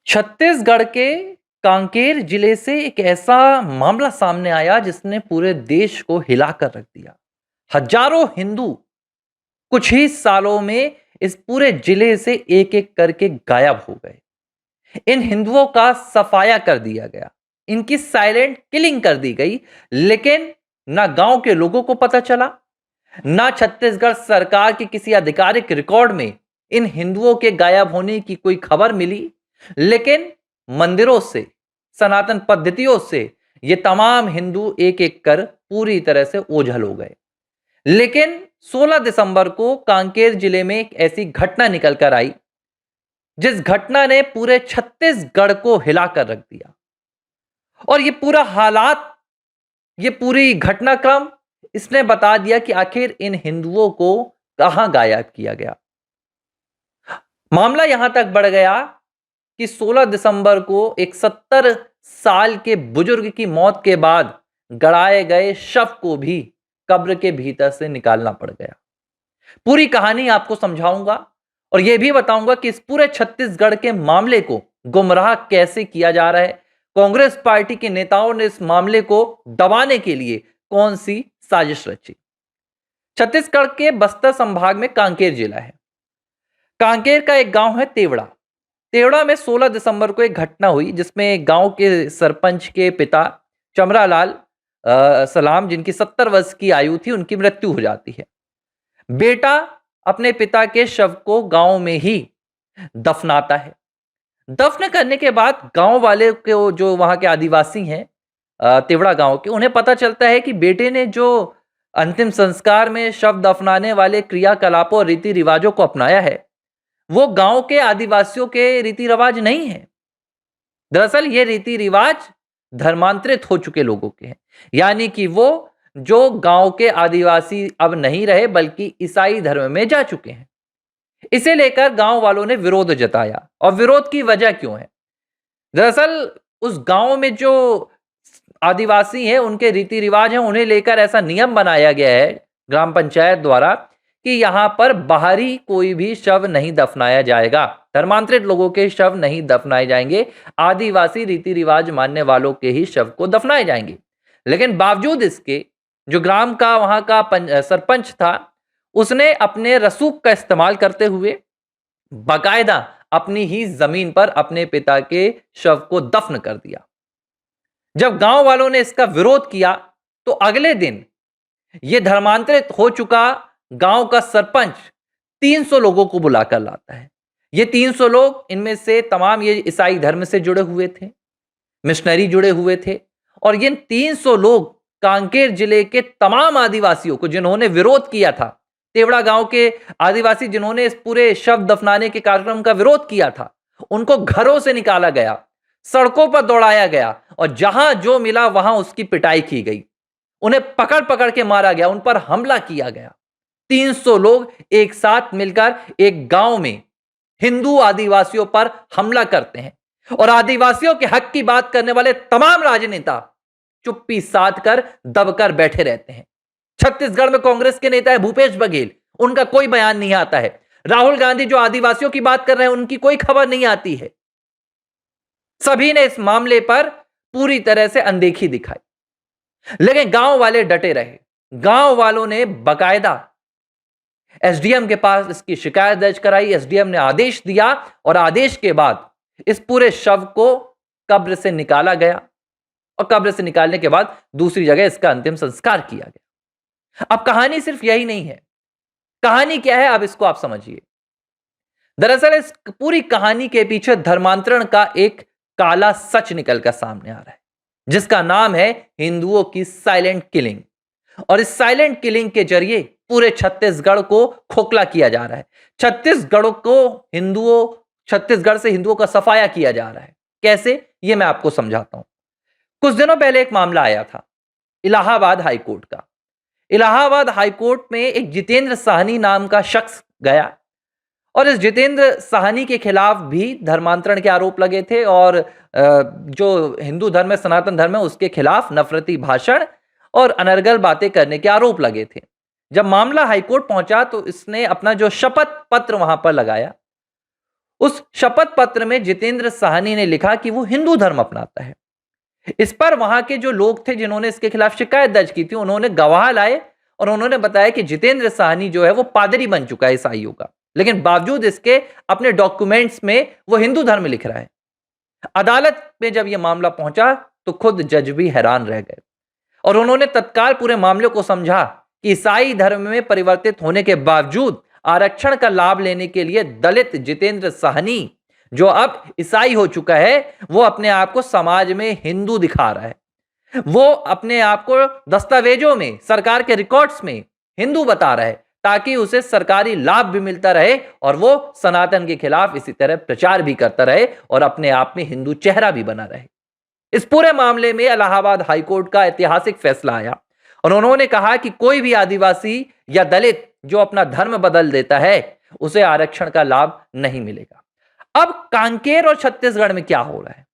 छत्तीसगढ़ के कांकेर जिले से एक ऐसा मामला सामने आया जिसने पूरे देश को हिलाकर रख दिया। हजारों हिंदू कुछ ही सालों में इस पूरे जिले से एक-एक करके गायब हो गए। इन हिंदुओं का सफाया कर दिया गया, इनकी साइलेंट किलिंग कर दी गई, लेकिन ना गांव के लोगों को पता चला, ना छत्तीसगढ़ सरकार के किसी आधिकारिक रिकॉर्ड में इन हिंदुओं के गायब होने की कोई खबर मिली। लेकिन मंदिरों से, सनातन पद्धतियों से ये तमाम हिंदू एक एक कर पूरी तरह से ओझल हो गए। लेकिन 16 दिसंबर को कांकेर जिले में एक ऐसी घटना निकल कर आई जिस घटना ने पूरे छत्तीसगढ़ को हिलाकर रख दिया। और ये पूरा हालात, ये पूरी घटनाक्रम इसने बता दिया कि आखिर इन हिंदुओं को कहां गायब किया गया। मामला यहां तक बढ़ गया कि 16 दिसंबर को एक 70 साल के बुजुर्ग की मौत के बाद गड़ाए गए शव को भी कब्र के भीतर से निकालना पड़ गया। पूरी कहानी आपको समझाऊंगा और यह भी बताऊंगा कि इस पूरे छत्तीसगढ़ के मामले को गुमराह कैसे किया जा रहा है। कांग्रेस पार्टी के नेताओं ने इस मामले को दबाने के लिए कौन सी साजिश रची। छत्तीसगढ़ के बस्तर संभाग में कांकेर जिला है। कांकेर का एक गांव है तेवड़ा। तेवड़ा में 16 दिसंबर को एक घटना हुई जिसमें गांव के सरपंच के पिता चमरालाल सलाम, जिनकी 70 वर्ष की आयु थी, उनकी मृत्यु हो जाती है। बेटा अपने पिता के शव को गांव में ही दफनाता है। दफन करने के बाद गांव वाले को, जो वहां के आदिवासी हैं तेवड़ा गांव के, उन्हें पता चलता है कि बेटे ने जो अंतिम संस्कार में शव दफनाने वाले क्रियाकलापों और रीति रिवाजों को अपनाया है, वो गांव के आदिवासियों के रीति रिवाज नहीं है। दरअसल ये रीति रिवाज धर्मांतरित हो चुके लोगों के हैं, यानी कि वो जो गांव के आदिवासी अब नहीं रहे बल्कि ईसाई धर्म में जा चुके हैं। इसे लेकर गांव वालों ने विरोध जताया। और विरोध की वजह क्यों है? दरअसल उस गांव में जो आदिवासी हैं, उनके रीति रिवाज हैं, उन्हें लेकर ऐसा नियम बनाया गया है ग्राम पंचायत द्वारा कि यहां पर बाहरी कोई भी शव नहीं दफनाया जाएगा, धर्मांतरित लोगों के शव नहीं दफनाए जाएंगे, आदिवासी रीति रिवाज मानने वालों के ही शव को दफनाए जाएंगे। लेकिन बावजूद इसके जो ग्राम का वहां का सरपंच था, उसने अपने रसूख का इस्तेमाल करते हुए बाकायदा अपनी ही जमीन पर अपने पिता के शव को दफन कर दिया। जब गांव वालों ने इसका विरोध किया तो अगले दिन यह धर्मांतरित हो चुका गांव का सरपंच 300 लोगों को बुलाकर लाता है। ये 300 लोग, इनमें से तमाम ये ईसाई धर्म से जुड़े हुए थे, मिशनरी जुड़े हुए थे। और ये 300 लोग कांकेर जिले के तमाम आदिवासियों को, जिन्होंने विरोध किया था, तेवड़ा गांव के आदिवासी जिन्होंने इस पूरे शव दफनाने के कार्यक्रम का विरोध किया था, उनको घरों से निकाला गया, सड़कों पर दौड़ाया गया और जहां जो मिला वहां उसकी पिटाई की गई। उन्हें पकड़ पकड़ के मारा गया, उन पर हमला किया गया। 300 लोग एक साथ मिलकर एक गांव में हिंदू आदिवासियों पर हमला करते हैं और आदिवासियों के हक की बात करने वाले तमाम राजनेता चुप्पी साध कर दबकर बैठे रहते हैं। छत्तीसगढ़ में कांग्रेस के नेता है भूपेश बघेल, उनका कोई बयान नहीं आता है। राहुल गांधी जो आदिवासियों की बात कर रहे हैं, उनकी कोई खबर नहीं आती है। सभी ने इस मामले पर पूरी तरह से अनदेखी दिखाई, लेकिन गांव वाले डटे रहे। गांव वालों ने बाकायदा एसडीएम के पास इसकी शिकायत दर्ज कराई। एसडीएम ने आदेश दिया और आदेश के बाद इस पूरे शव को कब्र से निकाला गया और कब्र से निकालने के बाद दूसरी जगह इसका अंतिम संस्कार किया गया। अब कहानी सिर्फ यही नहीं है। कहानी क्या है, अब इसको आप समझिए। दरअसल इस पूरी कहानी के पीछे धर्मांतरण का एक काला सच निकलकर सामने आ रहा है, जिसका नाम है हिंदुओं की साइलेंट किलिंग। और इस साइलेंट किलिंग के जरिए पूरे छत्तीसगढ़ को खोखला किया जा रहा है। छत्तीसगढ़ से हिंदुओं का सफाया किया जा रहा है। कैसे, यह मैं आपको समझाता हूं। कुछ दिनों पहले एक मामला आया था इलाहाबाद हाईकोर्ट का। इलाहाबाद हाईकोर्ट में एक जितेंद्र साहनी नाम का शख्स गया और इस जितेंद्र साहनी के खिलाफ भी धर्मांतरण के आरोप लगे थे और जो हिंदू धर्म है, सनातन धर्म है, उसके खिलाफ नफरती भाषण और अनर्गल बातें करने के आरोप लगे थे। जब मामला हाईकोर्ट पहुंचा तो इसने अपना जो शपथ पत्र वहां पर लगाया, उस शपथ पत्र में जितेंद्र साहनी ने लिखा कि वो हिंदू धर्म अपनाता है। इस पर वहां के जो लोग थे जिन्होंने इसके खिलाफ शिकायत दर्ज की थी, उन्होंने गवाह लाए और उन्होंने बताया कि जितेंद्र साहनी जो है वो पादरी बन चुका है ईसाइयों का, लेकिन बावजूद इसके अपने डॉक्यूमेंट्स में वो हिंदू धर्म लिख रहा है। अदालत में जब यह मामला पहुंचा तो खुद जज भी हैरान रह गए और उन्होंने तत्काल पूरे मामले को समझा कि ईसाई धर्म में परिवर्तित होने के बावजूद आरक्षण का लाभ लेने के लिए दलित जितेंद्र साहनी, जो अब ईसाई हो चुका है, वो अपने आप को समाज में हिंदू दिखा रहा है। वो अपने आप को दस्तावेजों में, सरकार के रिकॉर्ड्स में हिंदू बता रहा है ताकि उसे सरकारी लाभ भी मिलता रहे और वो सनातन के खिलाफ इसी तरह प्रचार भी करता रहे और अपने आप में हिंदू चेहरा भी बना रहे। इस पूरे मामले में इलाहाबाद हाईकोर्ट का ऐतिहासिक फैसला आया और उन्होंने कहा कि कोई भी आदिवासी या दलित जो अपना धर्म बदल देता है उसे आरक्षण का लाभ नहीं मिलेगा। अब कांकेर और छत्तीसगढ़ में क्या हो रहा है?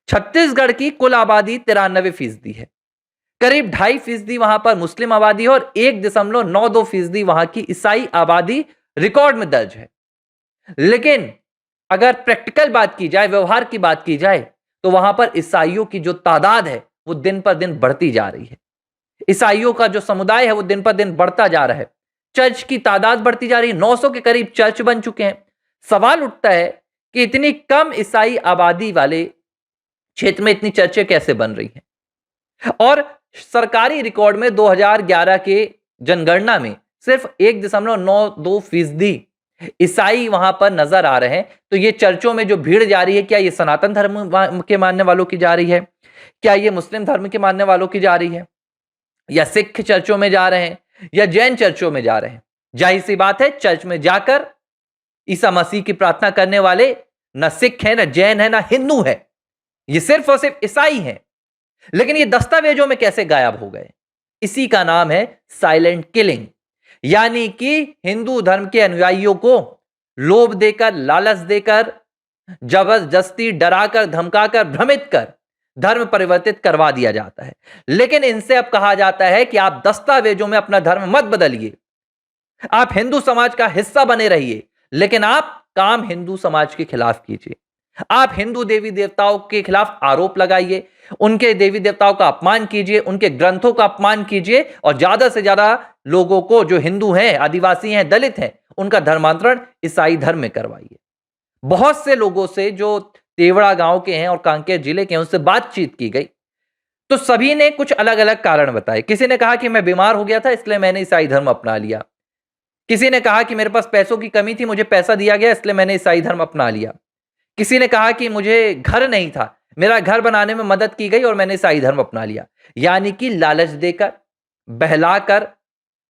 छत्तीसगढ़ की कुल आबादी 93% है। करीब 2.5% वहां पर मुस्लिम आबादी है और 1.92% वहां की ईसाई आबादी रिकॉर्ड में दर्ज है। लेकिन अगर प्रैक्टिकल बात की जाए, व्यवहार की बात की जाए, तो वहां पर ईसाइयों की जो तादाद है वो दिन पर दिन बढ़ती जा रही है। ईसाइयों का जो समुदाय है वो दिन पर दिन बढ़ता जा रहा है। चर्च की तादाद बढ़ती जा रही है, 900 के करीब चर्च बन चुके हैं। सवाल उठता है कि इतनी कम ईसाई आबादी वाले क्षेत्र में इतनी चर्चें कैसे बन रही हैं? और सरकारी रिकॉर्ड में 2011 के जनगणना में सिर्फ 1.92% ईसाई वहां पर नजर आ रहे हैं। तो ये चर्चों में जो भीड़ जा रही है, क्या ये सनातन धर्म के मानने वालों की जा रही है, क्या ये मुस्लिम धर्म के मानने वालों की जा रही है, या सिख चर्चों में जा रहे हैं, या जैन चर्चों में जा रहे हैं? जाहिर सी बात है, चर्च में जाकर ईसा मसीह की प्रार्थना करने वाले न सिख है, न जैन है, न हिंदू है, ये सिर्फ और सिर्फ ईसाई हैं। लेकिन ये दस्तावेजों में कैसे गायब हो गए? इसी का नाम है साइलेंट किलिंग, यानी कि हिंदू धर्म के अनुयायियों को लोभ देकर, लालच देकर, जबरदस्ती डराकर, धमकाकर, भ्रमित कर धर्म परिवर्तित करवा दिया जाता है। लेकिन इनसे अब कहा जाता है कि आप दस्तावेजों में अपना धर्म मत बदलिए, आप हिंदू समाज का हिस्सा बने रहिए, लेकिन आप काम हिंदू समाज के खिलाफ कीजिए। आप हिंदू देवी देवताओं के खिलाफ आरोप लगाइए, उनके देवी देवताओं का अपमान कीजिए, उनके ग्रंथों का अपमान कीजिए और ज्यादा से ज्यादा लोगों को जो हिंदू हैं, आदिवासी हैं, दलित हैं, उनका धर्मांतरण ईसाई धर्म में करवाइए। बहुत से लोगों से जो तेवड़ा गांव के हैं और कांकेर जिले के हैं, उनसे बातचीत की गई तो सभी ने कुछ अलग अलग कारण बताए। किसी ने कहा कि मैं बीमार हो गया था इसलिए मैंने ईसाई धर्म अपना लिया। किसी ने कहा कि मेरे पास पैसों की कमी थी, मुझे पैसा दिया गया इसलिए मैंने ईसाई धर्म अपना लिया। किसी ने कहा कि मुझे घर नहीं था, मेरा घर बनाने में मदद की गई और मैंने ईसाई धर्म अपना लिया। यानी कि लालच देकर, बहलाकर,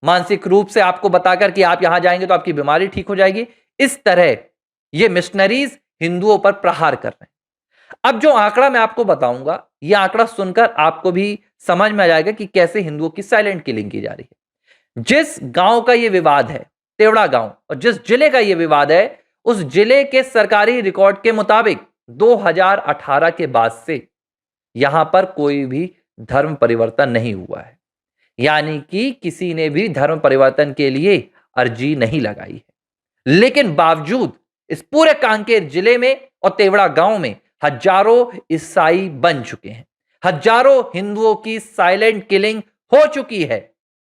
मानसिक रूप से आपको बताकर कि आप यहां जाएंगे तो आपकी बीमारी ठीक हो जाएगी, इस तरह ये मिशनरीज हिंदुओं पर प्रहार कर रहे हैं। अब जो आंकड़ा मैं आपको बताऊंगा, यह आंकड़ा सुनकर आपको भी समझ में आ जाएगा कि कैसे हिंदुओं की साइलेंट किलिंग की जा रही है। जिस गांव का यह विवाद है, तेवड़ा गांव, और जिस जिले का यह विवाद है, उस जिले के सरकारी रिकॉर्ड के मुताबिक 2018 के बाद से यहां पर कोई भी धर्म परिवर्तन नहीं हुआ है। यानी कि किसी ने भी धर्म परिवर्तन के लिए अर्जी नहीं लगाई है। लेकिन बावजूद इस पूरे कांकेर जिले में और तेवड़ा गांव में हजारों ईसाई बन चुके हैं, हजारों हिंदुओं की साइलेंट किलिंग हो चुकी है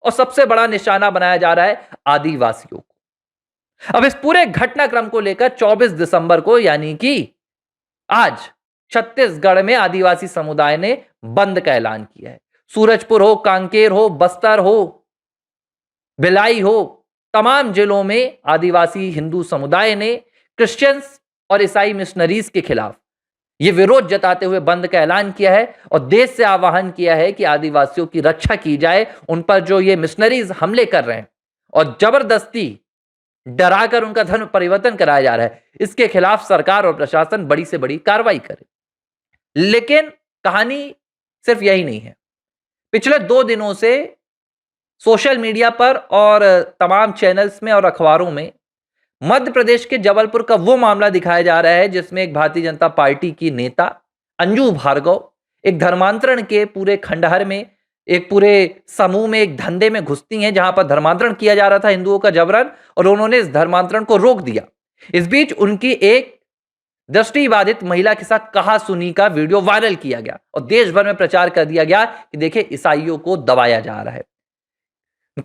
और सबसे बड़ा निशाना बनाया जा रहा है आदिवासियों को। अब इस पूरे घटनाक्रम को लेकर 24 दिसंबर को, यानी कि आज, छत्तीसगढ़ में आदिवासी समुदाय ने बंद का ऐलान किया है। सूरजपुर हो, कांकेर हो, बस्तर हो, भिलाई हो, तमाम जिलों में आदिवासी हिंदू समुदाय ने क्रिश्चियंस और ईसाई मिशनरीज के खिलाफ यह विरोध जताते हुए बंद का ऐलान किया है और देश से आह्वान किया है कि आदिवासियों की रक्षा की जाए। उन पर जो ये मिशनरीज हमले कर रहे हैं और जबरदस्ती डराकर उनका धर्म परिवर्तन कराया जा रहा है, इसके खिलाफ सरकार और प्रशासन बड़ी से बड़ी कार्रवाई करे। लेकिन कहानी सिर्फ यही नहीं है। पिछले 2 दिनों से सोशल मीडिया पर और तमाम चैनल्स में और अखबारों में मध्य प्रदेश के जबलपुर का वो मामला दिखाया जा रहा है जिसमें एक भारतीय जनता पार्टी की नेता अंजू भार्गव एक धर्मांतरण के पूरे खंडहर में, एक पूरे समूह में, एक धंधे में घुसती हैं जहां पर धर्मांतरण किया जा रहा था हिंदुओं का जबरन, और उन्होंने इस धर्मांतरण को रोक दिया। इस बीच उनकी एक दृष्टिबाधित महिला के साथ कहासुनी का वीडियो वायरल किया गया और देश भर में प्रचार कर दिया गया कि देखिए ईसाइयों को दबाया जा रहा है।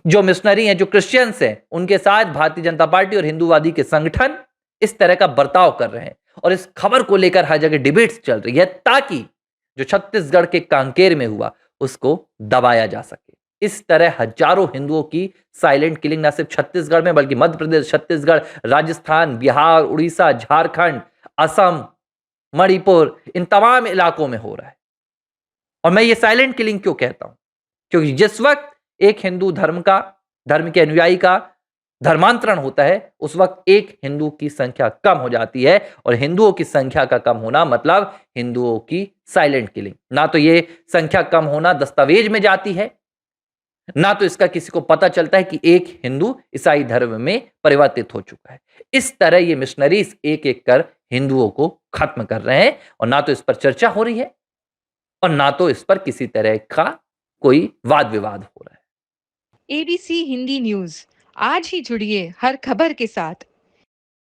जो मिशनरी हैं, जो क्रिश्चियंस हैं, उनके साथ भारतीय जनता पार्टी और हिंदूवादी के संगठन इस तरह का बर्ताव कर रहे हैं और इस खबर को लेकर हर जगह डिबेट्स चल रही है ताकि जो छत्तीसगढ़ के कांकेर में हुआ उसको दबाया जा सके। इस तरह हजारों हिंदुओं की साइलेंट किलिंग न सिर्फ छत्तीसगढ़ में बल्कि मध्य प्रदेश, छत्तीसगढ़, राजस्थान, बिहार, उड़ीसा, झारखंड, असम, मणिपुर, इन तमाम इलाकों में हो रहा है। और मैं ये साइलेंट किलिंग क्यों कहता हूं? क्योंकि जिस वक्त एक हिंदू धर्म के अनुयायी का धर्मांतरण होता है, उस वक्त एक हिंदू की संख्या कम हो जाती है और हिंदुओं की संख्या का कम होना मतलब हिंदुओं की साइलेंट किलिंग। ना तो ये संख्या कम होना दस्तावेज में जाती है, ना तो इसका किसी को पता चलता है कि एक हिंदू ईसाई धर्म में परिवर्तित हो चुका है। इस तरह ये मिशनरीज एक एक कर हिंदुओं को खत्म कर रहे हैं और ना तो इस पर चर्चा हो रही है और ना तो इस पर किसी तरह का कोई वाद विवाद हो रहा है। एबीसी हिंदी न्यूज, आज ही जुड़िए हर खबर के साथ